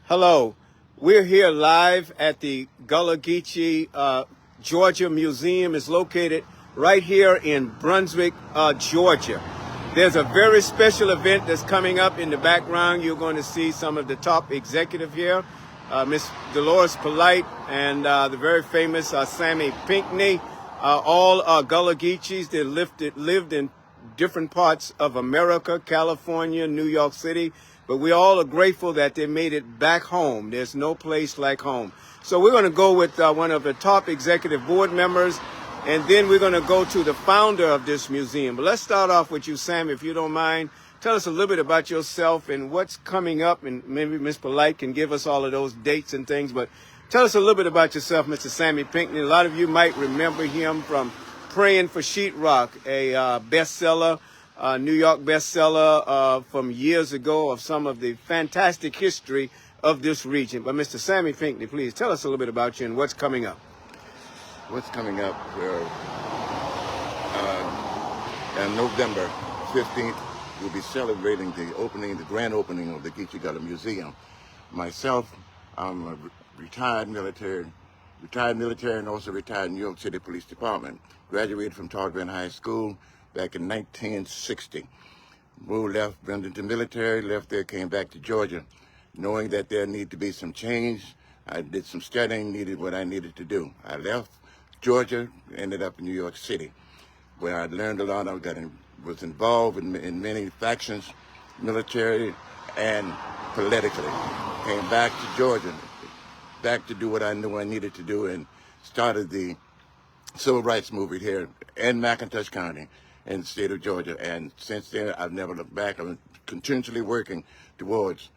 Hello, we're here live at the Gullah Geechee Georgia Museum. It's located right here in Brunswick, Georgia. There's a very special event that's coming up in the background. You're going to see some of the top executive here, Miss Dolores Polite and the very famous Sammy Pinckney, all Gullah Geechees that lived in different parts of America, California, New York City. But we all are grateful that they made it back home. There's no place like home. So we're going to go with one of the top executive board members, and then we're going to go to the founder of this museum. But let's start off with you, Sam, if you don't mind. Tell us a little bit about yourself and what's coming up, and maybe Ms. Polite can give us all of those dates and things. But tell us a little bit about yourself, Mr. Sammy Pinckney. A lot of you might remember him from Praying for Sheetrock, a bestseller, New York bestseller from years ago of some of the fantastic history of this region. But Mr. Sammy Pinckney, please tell us a little bit about you and what's coming up. What's coming up? On November 15th, we'll be celebrating the grand opening of the Geechee Gullah Museum. Myself, I'm a retired military and also retired New York City Police Department. Graduated from Tallgreen High School back in 1960. Went into military, left there, came back to Georgia, knowing that there needed to be some change. I did some studying, needed what I needed to do. I left Georgia, ended up in New York City, where I learned a lot. Was involved in many factions, military and politically. Came back to Georgia, back to do what I knew I needed to do, and started the civil rights movement here in McIntosh County in the state of Georgia. And since then, I've never looked back. I'm continually working towards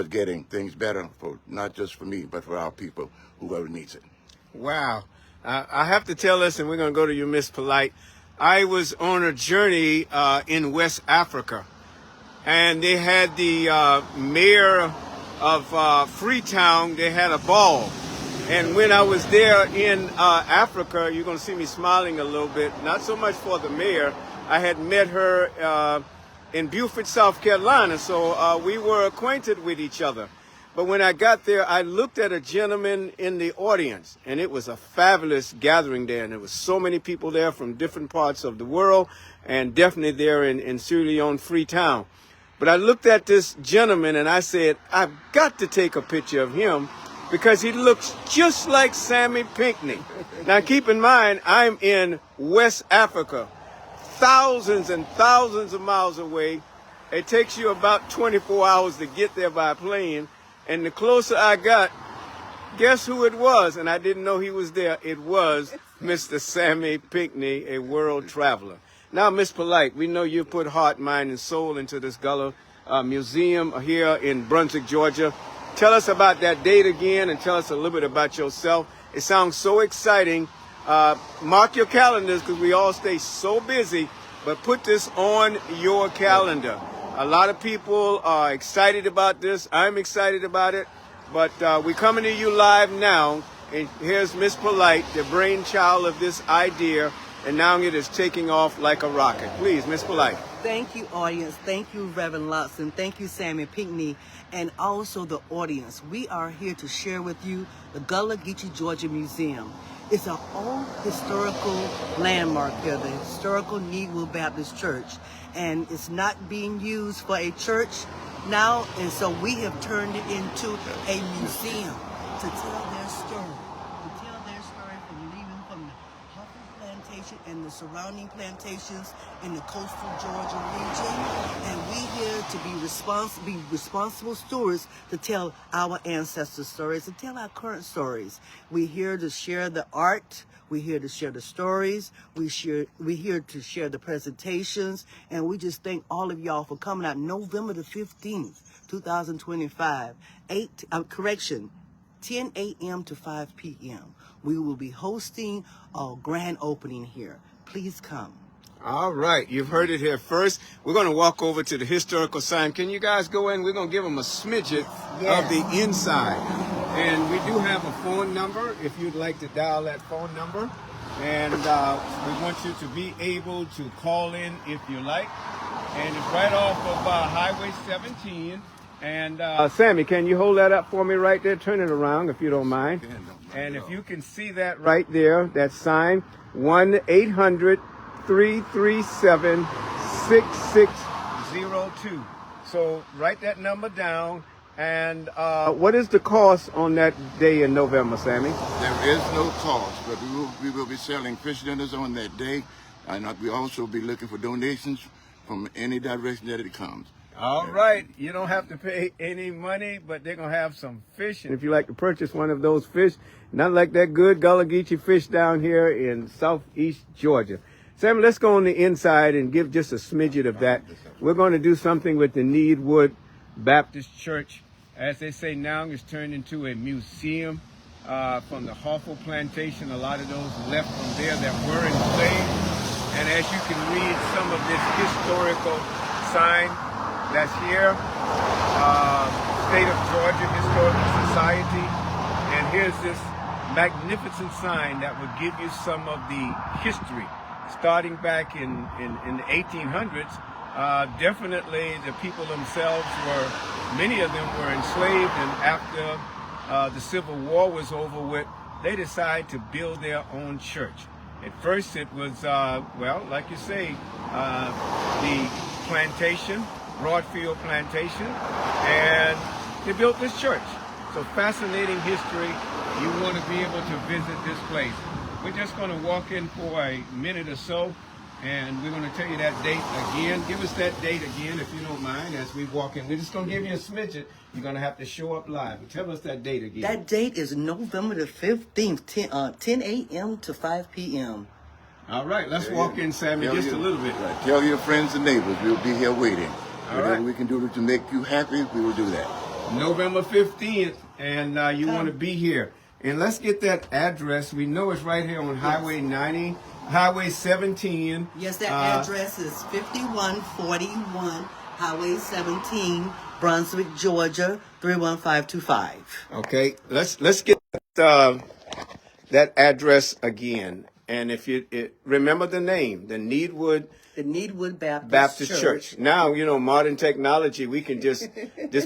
getting things better, for not just for me, but for our people, whoever needs it. Wow. I have to tell us, and we're going to go to you, Miss Polite. I was on a journey in West Africa, and they had the mayor of Freetown. They had a ball. And when I was there in Africa, you're going to see me smiling a little bit, not so much for the mayor. I had met her in Beaufort, South Carolina, so we were acquainted with each other. But when I got there, I looked at a gentleman in the audience, and it was a fabulous gathering there, and there was so many people there from different parts of the world, and definitely there in Sierra Leone, Freetown. But I looked at this gentleman, and I said, I've got to take a picture of him, because he looks just like Sammy Pinckney. Now, keep in mind, I'm in West Africa, thousands and thousands of miles away. It takes you about 24 hours to get there by plane. And the closer I got, guess who it was? And I didn't know he was there. It was Mr. Sammy Pinckney, a world traveler. Now, Miss Polite, we know you put heart, mind, and soul into this Gullah Museum here in Brunswick, Georgia. Tell us about that date again, and tell us a little bit about yourself. It sounds so exciting. Mark your calendars, because we all stay so busy, but put this on your calendar. A lot of people are excited about this. I'm excited about it, but we're coming to you live now, and here's Miss Polite, the brainchild of this idea, and now it is taking off like a rocket. Please, Miss Polite. Thank you, audience. Thank you, Reverend Lotson. Thank you, Sammy Pinckney, and also the audience. We are here to share with you the Gullah Geechee Georgia Museum. It's an old historical landmark here, the historical Needwood Baptist Church, and it's not being used for a church now, and so we have turned it into a museum to tell their story. From leaving from the Huffman Plantation and the surrounding plantations in the coastal Georgia region, and we here to be responsible stewards to tell our ancestors' stories and tell our current stories. We're here to share the art. We're here to share the stories. We're here to share the presentations, and we just thank all of y'all for coming out November the 15th, 2025. 10 a.m. to 5 p.m. We will be hosting a grand opening here. Please come. All right, you've heard it here first. We're going to walk over to the historical sign. Can you guys go in? We're going to give them a smidget of the inside. And we do have a phone number if you'd like to dial that phone number. And we want you to be able to call in if you like. And it's right off of Highway 17 And Sammy, can you hold that up for me right there? Turn it around if you don't mind. And if you can see that right there, that sign, 1-800-337-6602. So write that number down. And what is the cost on that day in November, Sammy? There is no cost, but we will be selling fish dinners on that day. And we also be looking for donations from any direction that it comes. All right. You don't have to pay any money, but they're going to have some fish. And if you like to purchase one of those fish, not like that good Gullah Geechee fish down here in southeast Georgia. Sam, let's go on the inside and give just a smidget of that. We're going to do something with the Needwood Baptist Church. As they say now, it's turned into a museum from the Hawthorne plantation. A lot of those left from there that were enslaved. And as you can read some of this historical sign that's here, State of Georgia Historical Society, and here's this magnificent sign that will give you some of the history, starting back in the 1800s. Definitely the people themselves were, many of them were enslaved, and after the Civil War was over with, they decided to build their own church. At first it was, well, like you say, the plantation, Broadfield Plantation, and they built this church. So fascinating history. You want to be able to visit this place. We're just going to walk in for a minute or so, and we're going to tell you that date again. Give us that date again, if you don't mind, as we walk in. We're just going to give you a smidget. You're going to have to show up live. Tell us that date again. That date is November the 15th, 10 a.m. to 5 p.m. All right, let's walk in, Sammy, just a little bit. Right. Tell your friends and neighbors we'll be here waiting. All Whatever right. we can do to make you happy, we will do that. November 15th, and you want to be here. And let's get that address. We know it's right here on Highway 90, Highway 17. Yes, that address is 5141 Highway 17, Brunswick, Georgia, 31525. Okay, let's get that address again. And if you remember the name, the Needwood Baptist Church. Now, you know, modern technology, we can just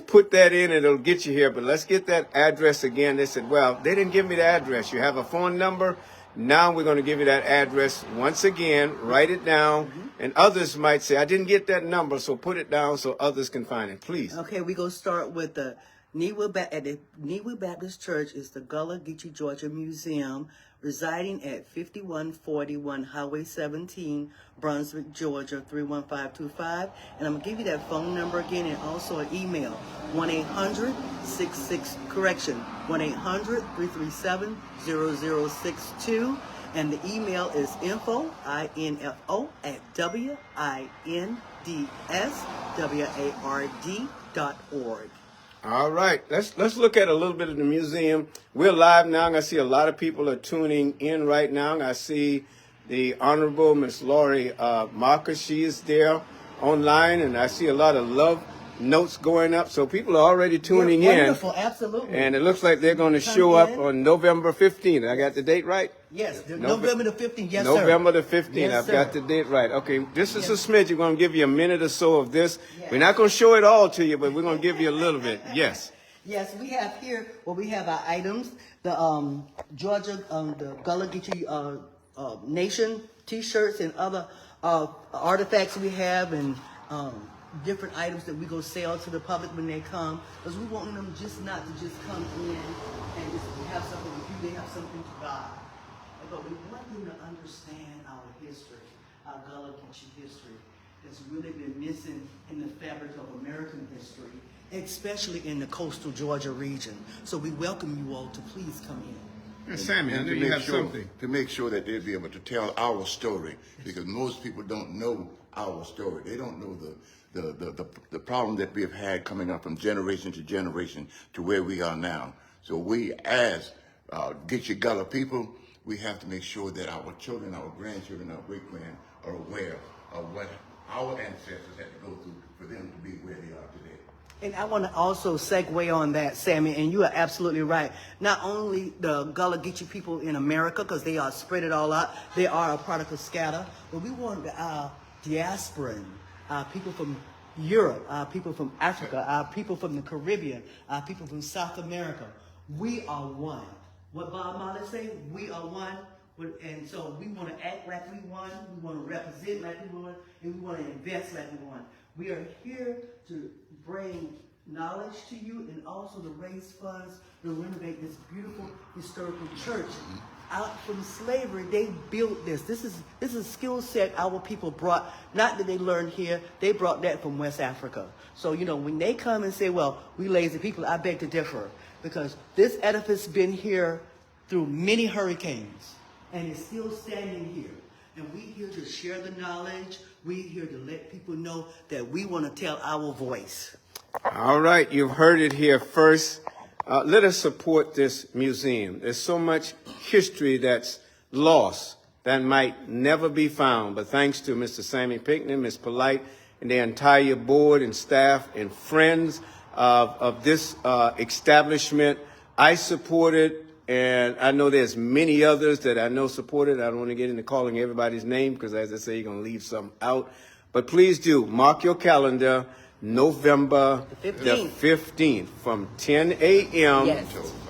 put that in and it'll get you here. But let's get that address again. They said, well, they didn't give me the address. You have a phone number. Now we're going to give you that address once again. Write it down. Mm-hmm. And others might say, I didn't get that number, so put it down so others can find it, please. Okay, we're going to start with the Needwood Baptist Church. Is the Gullah Geechee Georgia Museum, residing at 5141 Highway 17, Brunswick, Georgia, 31525. And I'm going to give you that phone number again, and also an email, 1-800-337-0062. And the email is info, I-N-F-O, at WINDSWARD.org. All right, let's look at a little bit of the museum. We're live now. I see a lot of people are tuning in right now. I see the Honorable Miss Lori Marcus. She is there online, and I see a lot of love notes going up. So people are already tuning in. Wonderful, absolutely. And it looks like they're going to show up on November 15th. I got the date right? Yes, November the 15th. Yes, sir. November the 15th. Yes, I've sir. got the date right. Okay, this is a smidge. We're going to give you a minute or so of this. Yes. We're not going to show it all to you, but we're going to give you a little bit. Yes. Yes, we have here, we have our items, the Georgia, the Gullah Geechee Nation T-shirts and other artifacts we have, and different items that we go sell to the public when they come, because we want them just not to just come in and just have something with you, they have something to buy. But we want them to understand our history, our Gullah Geechee history, that's really been missing in the fabric of American history, especially in the coastal Georgia region. So we welcome you all to please come in. Sammy, I know you have something. To make sure that they'll be able to tell our story, because most people don't know our story. They don't know the problem that we have had coming up from generation to generation to where we are now. So we, as Geechee Gullah people, we have to make sure that our children, our grandchildren, our great-grand are aware of what our ancestors had to go through for them to be where they are today. And I want to also segue on that, Sammy, and you are absolutely right. Not only the Gullah Geechee people in America, because they are spread it all out, they are a product of scatter, but we want our diasporan, people from Europe, our people from Africa, our people from the Caribbean, our people from South America. We are one. What Bob Marley say? We are one. And so we want to act like we won, we want to represent like we won, and we want to invest like we won. We are here to bring knowledge to you and also to raise funds to renovate this beautiful historical church. Out from slavery, they built this. This is a skill set our people brought, not that they learned here, they brought that from West Africa. So, you know, when they come and say, well, we lazy people, I beg to differ, because this edifice been here through many hurricanes, and it's still standing here. And we here to share the knowledge, we here to let people know that we want to tell our voice. All right, you've heard it here first. Let us support this museum. There's so much history that's lost that might never be found. But thanks to Mr. Sammy Pinckney, Ms. Polite, and the entire board and staff and friends of this establishment, I support it. And I know there's many others that I know support it. I don't want to get into calling everybody's name because, as I say, you're going to leave some out. But please do mark your calendar. November the 15th from 10 a.m. Yes,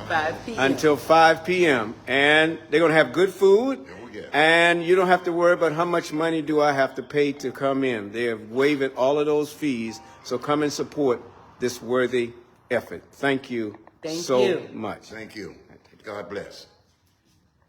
5 p.m. until 5 p.m. And they're going to have good food. And you don't have to worry about how much money do I have to pay to come in. They're waiving all of those fees. So come and support this worthy effort. Thank you so much. Thank you. God bless.